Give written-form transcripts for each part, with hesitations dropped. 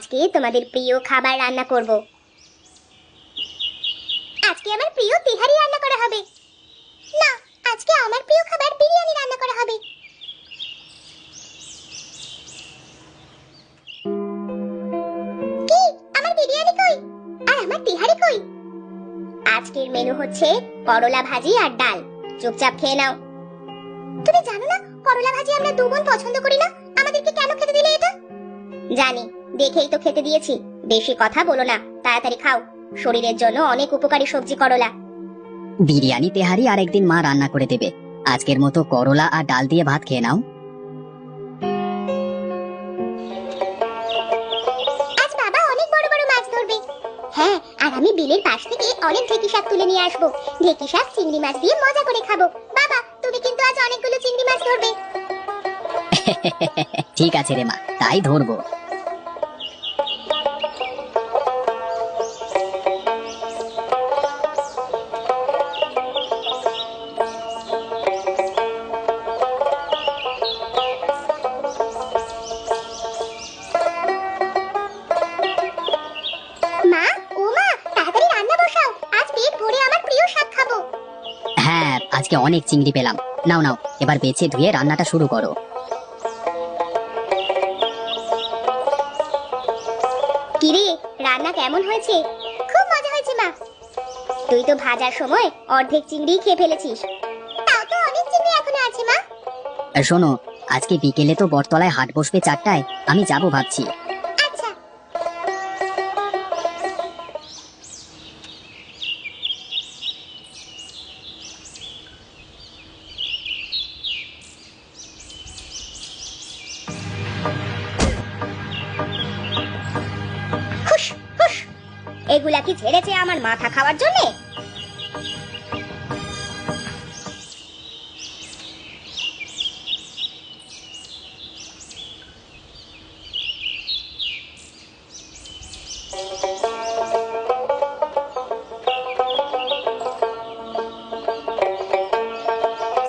আজকে তোমাদের প্রিয় খাবার রান্না করব। আজকে আমার প্রিয় তিহারি রান্না করা হবে। না, আজকে আমার প্রিয় খাবার বিরিয়ানি রান্না করা হবে। কি, আমার বিরিয়ানি কই? আর আমার তিহারি কই? আজকের মেনু হচ্ছে করলা ভাজি আর ডাল। চুপচাপ খেয়ে নাও। তুমি জানো না করলা ভাজি আমরা দু বোন পছন্দ করি না? আমাদেরকে কেন খেতে দিলে এটা? জানি, দেখেই তো খেতে দিয়েছি। বেশি কথা বলো না, তাড়াতাড়ি খাও। শরীরের জন্য অনেক উপকারী সবজি করলা। বিরিয়ানি তেহারি আরেকদিন মা রান্না করে দেবে। আজকের মতো করলা আর ডাল দিয়ে ভাত খেয়ে নাও। আজ বাবা অনেক বড় বড় মাছ ধরবে। হ্যাঁ, আর আমি বিলের পাশ থেকে অনেক ঢেঁকি শাক তুলে নিয়ে আসবো। ঢেঁকি শাক চিংড়ি মাছ দিয়ে মজা করে খাবো। বাবা, তুমি কিন্তু আজ অনেকগুলো চিংড়ি মাছ ধরবে। ঠিক আছে রে মা, তাই ধরবো। মা, ও মা, তাড়াতাড়ি রান্না বসাও। আজ পেট ভরে আমার প্রিয় শাক খাবো। হ্যাঁ, আজকে অনেক চিংড়ি পেলাম। নাও নাও, এবার বেছে ধুয়ে রান্নাটা শুরু করো। কিরে, রান্না কেমন হয়েছে? খুব মজা হয়েছে মা। তুই তো ভাজার সময় অর্ধেক চিংড়ি খেয়ে ফেলেছিস। তাও তো অনেক চিংড়ি এখনো আছে মা। আর শোনো, আজকে বিকেলে তো বটতলায় হাট বসবে 4টায়, আমি যাবো ভাবছি। আচ্ছা। হুশ হুশ, এগুলা কি ছেড়েছে আমার মাথা খাওয়ার জন্য?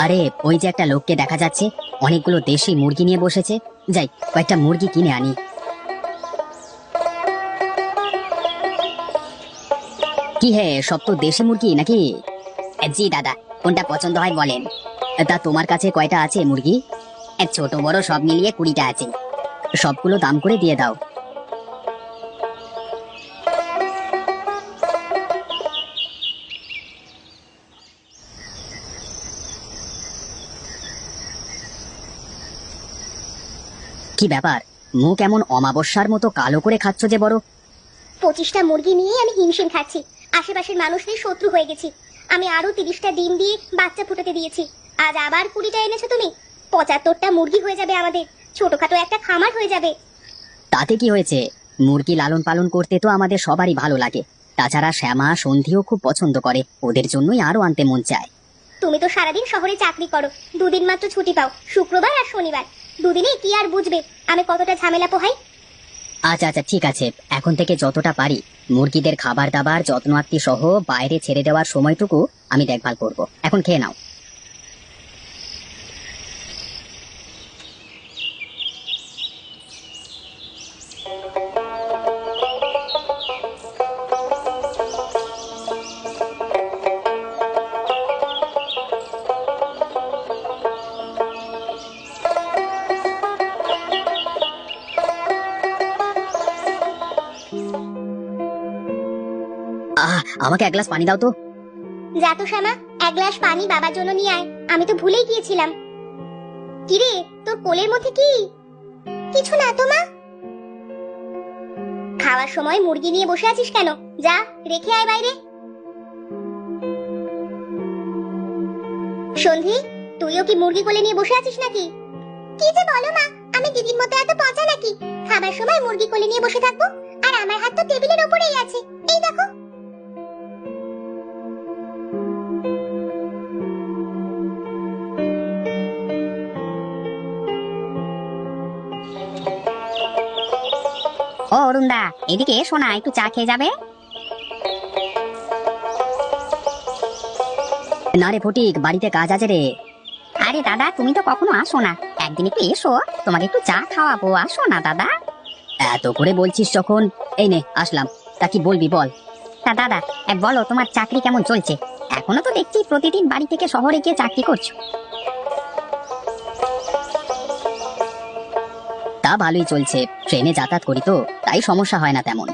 আরে, ওই যে একটা লোককে দেখা যাচ্ছে, অনেকগুলো দেশি মুরগি নিয়ে বসেছে। যাই, কয়েকটা মুরগি কিনে আনি। কি হে, সব তো দেশি মুরগি নাকি? জি দাদা, কোনটা পছন্দ হয় বলেন। তা তোমার কাছে কয়টা আছে মুরগি? ছোট বড় সব মিলিয়ে 20টা আছে। সবগুলো দাম করে দিয়ে দাও। কি ব্যাপার, মুখ এমন অমাবস্যার মতো কালো করে খাচ্ছ যে বড়? 25টা মুরগি নিয়ে আমি হিমশিম খাচ্ছি। আশেপাশের মানুষদের শত্রু হয়ে গেছি। আমি আরো 30টা ডিম দিয়ে বাচ্চা ফুটাতে দিয়েছি। আজ আবার 20টা এনেছো তুমি। 75টা মুরগি হয়ে যাবে আমাদের। ছোটখাটো একটা খামার হয়ে যাবে। তাতে কি হয়েছে? মুরগি লালন পালন করতে তো আমাদের সবারই ভালো লাগে। তাছাড়া শ্যামা সন্ধিও খুব পছন্দ করে, ওদের জন্যই আরো আনতে মন চায়। তুমি তো সারাদিন শহরে চাকরি করো, দুদিন মাত্র ছুটি পাও, শুক্রবার আর শনিবার। দুদিনে কি আর বুঝবে আমি কতটা ঝামেলা পোহাই। আচ্ছা আচ্ছা, ঠিক আছে, এখন থেকে যতটা পারি মুরগিদের খাবার দাবার যত্ন আত্তি সহ বাইরে ছেড়ে দেওয়ার সময়টুকু আমি দেখভাল করব। এখন খেয়ে নাও। আমাকে এক গ্লাস পানি দাও তো। যা তো শ্যামা, এক গ্লাস পানি বাবার জন্য নিয়ে আয়। আমি তো ভুলেই গিয়েছিলাম। কিরে, তোর কোলের মধ্যে কি? কিছু না তো মা। খাওয়ার সময় মুরগি নিয়ে বসে আছিস কেন? যা, রেখে আয় বাইরে। সন্ধি, তুইও কি মুরগি কোলে নিয়ে বসে আছিস নাকি? কি যে বলো মা, আমি দিদির মতো এত পচা নাকি? খাবার সময় মুরগি কোলে নিয়ে বসে থাকবো? আর আমার হাত তো টেবিলের উপরেই আছে, এই দেখো। ও অরুণদা, এদিকে এসো না, একটু চা খেয়ে যাবে। না রে ফটিক, বাড়িতে কাজ আছে রে। আরে দাদা, তুমি তো কখনো আসো না, একদিন একটু এসো, তোমাকে একটু চা খাওয়াবো, আসো না দাদা। এত করে বলছিস যখন, এই নে আসলাম। তা কি বলবি বল। তা দাদা, বলো তোমার চাকরি কেমন চলছে? এখনো তো দেখছি প্রতিদিন বাড়ি থেকে শহরে গিয়ে চাকরি করছো। তা ভালোই চলছে, ট্রেনে যাতায়াত করি তো, তাই সমস্যা হয় না তেমন।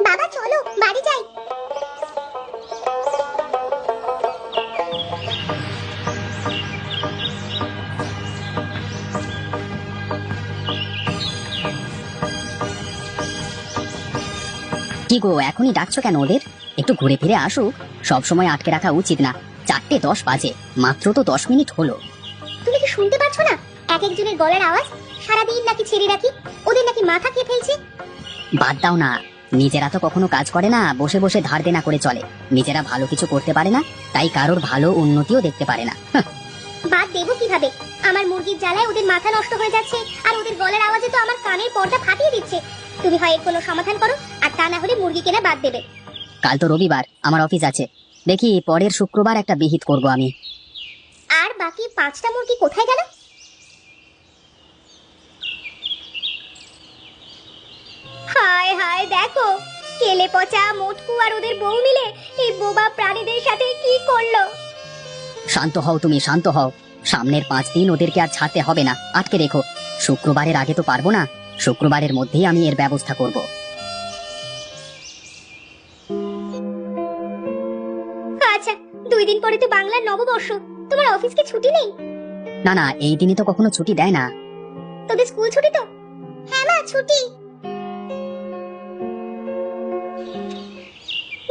বাবা চলো বাড়ি যাই। কি গো, এখনই ডাকছো কেন ওদের? একটু ঘুরে ফিরে আসুক, সব সময় আটকে রাখা উচিত না। 4:10 বাজে, মাত্র তো 10 মিনিট হলো। তুমি কি শুনতে পাচ্ছ না এক একজনের গলার আওয়াজ? সারাদিন নাকি ছেড়ে রাখি, ওদের নাকি মাথা খেয়ে ফেলছে। বাদ দাও না, নিজেরা তো কখনো কাজ করে না, বসে বসে ধার দেনা করে চলে। নিজেরা ভালো কিছু করতে পারে না, তাই কারোর ভালো উন্নতিও দেখতে পারে না। বাদ দেবো কিভাবে? আমার মুরগির জ্বালায় ওদের মাথা নষ্ট হয়ে যাচ্ছে, আর ওদের গলার আওয়াজে তো আমার কানের পর্দা ফাটিয়ে দিচ্ছে। তুমি হয় এর কোনো সমাধান করো, আর তা না হলে মুরগি কেনা বাদ দেবে। কাল তো রবিবার, আমার অফিস আছে, দেখি পরের শুক্রবার একটা বিহিত করব আমি। আর বাকি 5টা মুরগি কোথায় গেল? হায় হায়, দেখো কেলে পচা, মোটকু আর ওদের বউ মিলে এই বোবা প্রাণীদের সাথে কি করলো। শান্ত হও তুমি, শান্ত হও। সামনের 5 দিন ওদেরকে আর ছাড়তে হবে না, আটকে রেখো। শুক্রবারের আগে তো পারবো না, শুক্রবারের মধ্যেই আমি এর ব্যবস্থা করব। আচ্ছা, 2 দিন পরে তো বাংলার নববর্ষ, তোমার অফিস কি ছুটি নেই? না না, এই দিনই তো কখনো ছুটি দেয় না। তোদের স্কুল ছুটি তো? হ্যাঁ মা, ছুটি।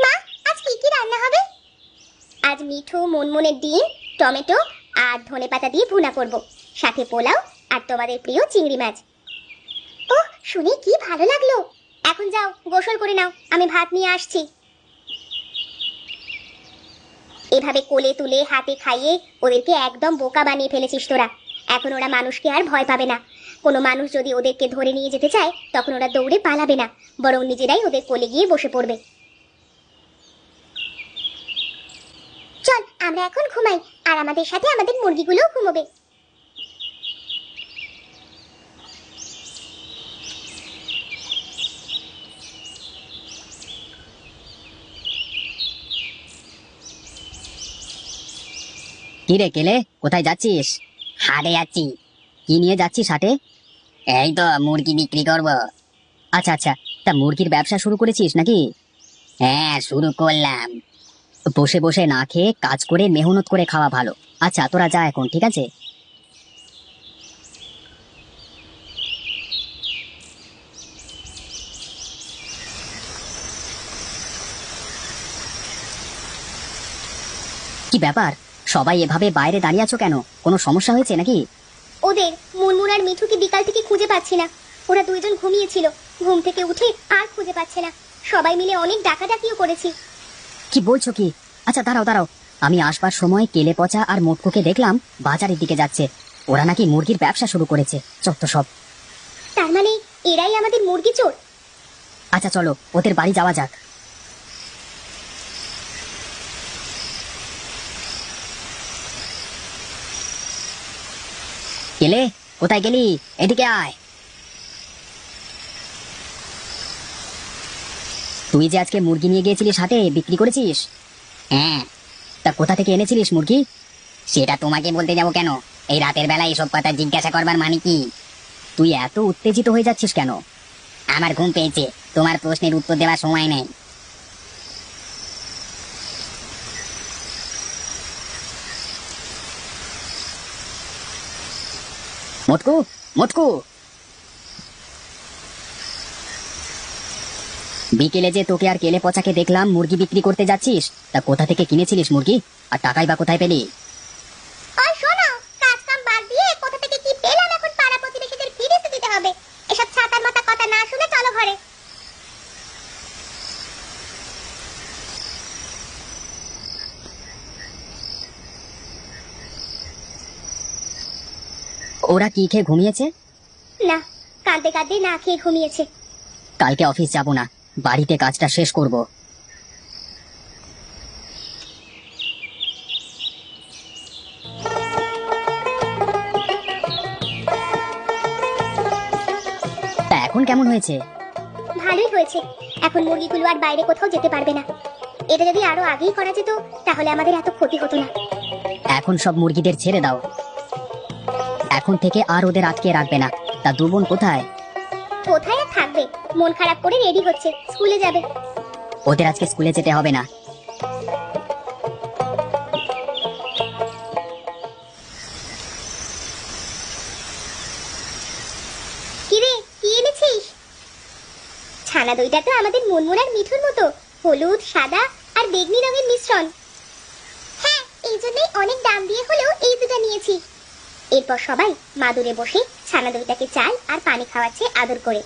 মা, আজ কি কি রান্না হবে? আজ মিঠু মুনমুনের ডিম, টমেটো আর ধনেপাতা দিয়ে ভুনা করব, সাথে পোলাও আর তোমাদের প্রিয় চিংড়ি মাছ। ওহ, শুনে কি ভালো লাগলো। এখন যাও গোসল করে নাও, আমি ভাত নিয়ে আসছি। এভাবে কোলে তুলে হাতে খাইয়ে ওদেরকে একদম বোকা বানিয়ে ফেলেছিস তোরা। এখন ওরা মানুষকে আর ভয় পাবে না। কোনো মানুষ যদি ওদেরকে ধরে নিয়ে যেতে চায়, তখন ওরা দৌড়ে পালাবে না, বরং নিজেরাই ওদের কোলে গিয়ে বসে পড়বে। চল আমরা এখন ঘুমাই, আর আমাদের সাথে আমাদের মুরগিগুলোও ঘুমোবে। কি রে কেলে, কোথায় যাচ্ছিস? হাটে যাচ্ছি। কি নিয়ে যাচ্ছিস হাটে? এই তো মুরগি বিক্রি করব। আচ্ছা আচ্ছা, তা মুরগির ব্যবসা শুরু করেছিস নাকি? হ্যাঁ, শুরু করলাম। বসে বসে না খেয়ে কাজ করে মেহনত করে খাওয়া ভালো। আচ্ছা তোরা যা এখন, ঠিক আছে? কি ব্যাপার, সবাই এভাবে বাইরে দাঁড়িয়ে আছো কেন? কোনো সমস্যা হয়েছে নাকি? ওদের মুনমুন আর মিঠুকে বিকাল থেকে খুঁজে পাচ্ছি না। ওরা দুইজন ঘুমিয়েছিল, ঘুম থেকে উঠে আর খুঁজে পাচ্ছে না। সবাই মিলে অনেক ডাকাডাকিও করেছি। কি বলছো কি? আচ্ছা দাঁড়াও দাঁড়াও, আমি আসবার সময় কেলে পচা আর মোটকুকে দেখলাম বাজারের দিকে যাচ্ছে। ওরা নাকি মুরগির ব্যবসা শুরু করেছে, চত্ব সব। তার মানে এরাই আমাদের মুরগি চোর? আচ্ছা চলো ওদের বাড়ি যাওয়া যাক। কেলে, কোথায় গেলি? এদিকে আয়। তুই যে আজকে মুরগি নিয়ে গিয়েছিলিস হাটে, বিক্রি করেছিস? হ্যাঁ। তা কোথা থেকে এনেছিলিস মুরগি? সেটা তোমাকে বলতে যাবো কেন? এই রাতের বেলায় এসব কথা জিজ্ঞাসা করবার মানে কি? তুই এত উত্তেজিত হয়ে যাচ্ছিস কেন? আমার ঘুম পেয়েছে, তোমার প্রশ্নের উত্তর দেওয়ার সময় নেই। মোটকু, মোটকু, বিকেলে যে তোকে আর কেলে পচাকে দেখলাম মুরগি বিক্রি করতে যাচ্ছিস, তা কোথা থেকে কিনেছিলিস মুরগি? আর টাকাই বা কোথায় পেলি? ওই শোনো, কাজ কাম বাদ দিয়ে কোথা থেকে কি পেলাম এখন পাড়া প্রতিবেশীদের ফিরিয়ে দিতে হবে। এসব ছাতার মাথা কথা না শুনে চলো ঘরে। ওরা কি খেয়ে ঘুমিয়েছে? না, কাঁদতে কাঁদতে না খেয়ে ঘুমিয়েছে। কালকে অফিস যাব না, বাড়িতে কাজটা শেষ করব। এখন কেমন হয়েছে? ভালোই হয়েছে। এখন মুরগিগুলো আর বাইরে কোথাও যেতে পারবে না। এটা যদি আরো আগেই করা যেত তাহলে আমাদের এত ক্ষতি হতো না। এখন সব মুরগিদের ছেড়ে দাও। এখন থেকে আর ওদের আটকে রাখবে না। তা দু বোন কোথায়? কোথায় আর থাকবে, মন খারাপ করে রেডি হচ্ছে, স্কুলে যাবে। ওদের আজকে স্কুলে যেতে হবে না। কিরে, কি এনেছিস? ছানা দইটা তো আমাদের মুনমুন আর মিঠুর মতো, হলুদ, সাদা আর বেগনি রঙের মিশ্রণ। হ্যাঁ, এই জন্যই অনেক দাম দিয়ে হলেও এই দুটো নিয়েছি। এরপর সবাই মাদুরে বসে ছানা দইটাকে চাল আর পানি খাওয়াচ্ছে আদর করে।